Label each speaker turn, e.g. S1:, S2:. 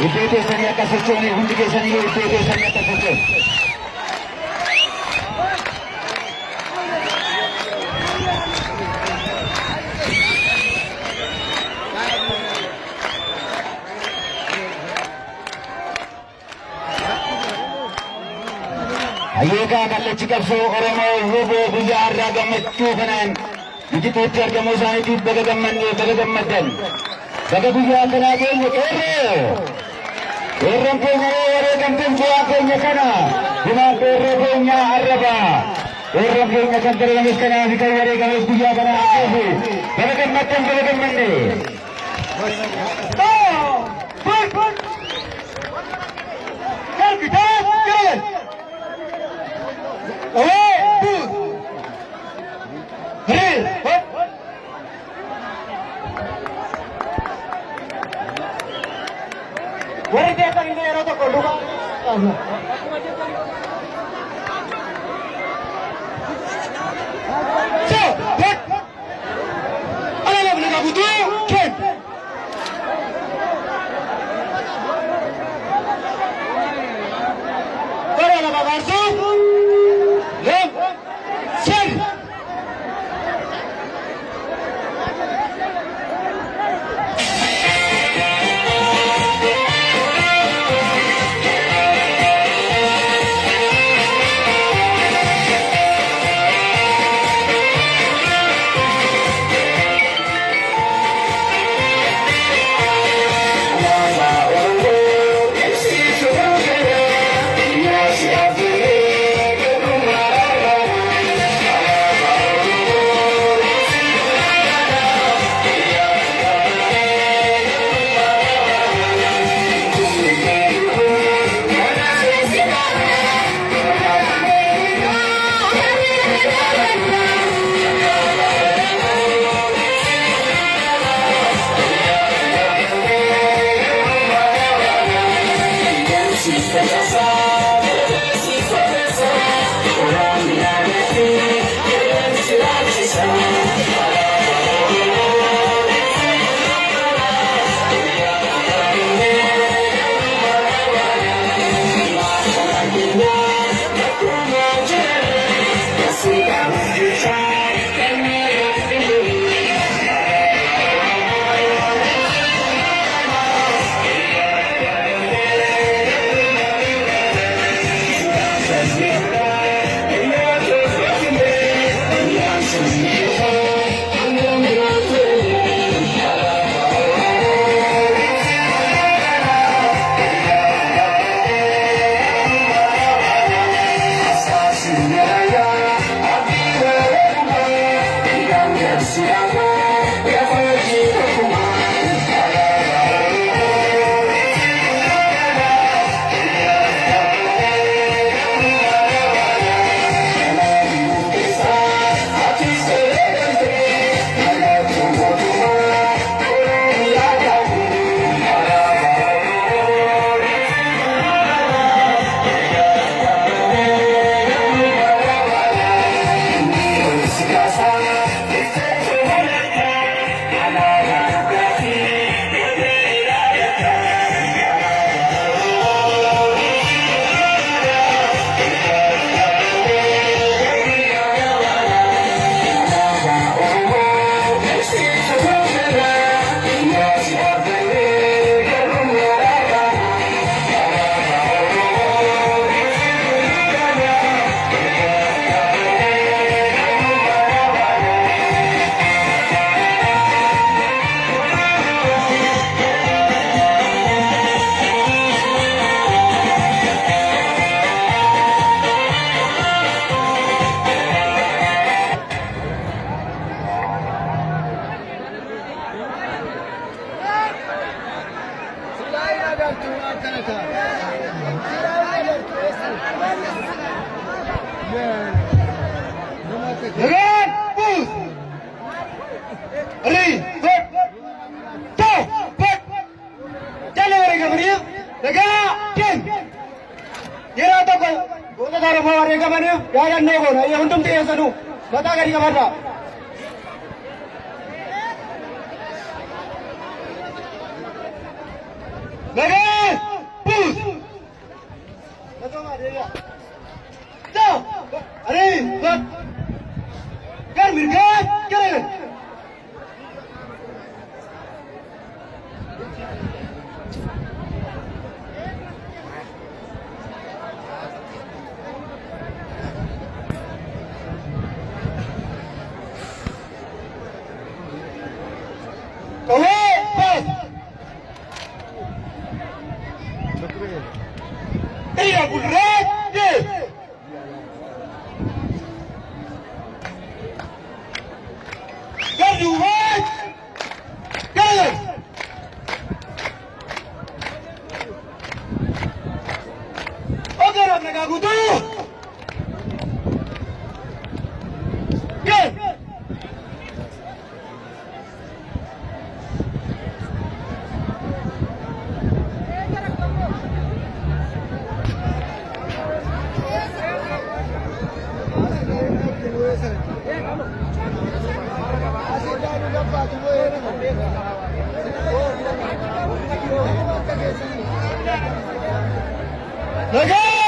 S1: Ibu sani akan sesuatu ni, hundi sani ibu sani akan sesuatu. Ayuka kalau cikap so orang mau hubo biar raga metu kanan. Begitu terjadi masalah itu bagaimana dan bagaimana lagi orang punya orang kampung punya kana, cuma orang punya araba, orang punya kantor yang kana jika orang kampung punya kana aku, bagaimana. Wari dia tak ini orang tu keluar. So, hit. Alah boleh kamu tu, hit. Kau nak apa tu? Lem, sel.
S2: yaadannoo goona hundumti eessanuu mataa gadi qabadhaa. Nagee puus. Ciao. Aree gar mirgaa gara. Tira burrete. Garuat. Gal. Oke, mereka kudu. Gal. Nagee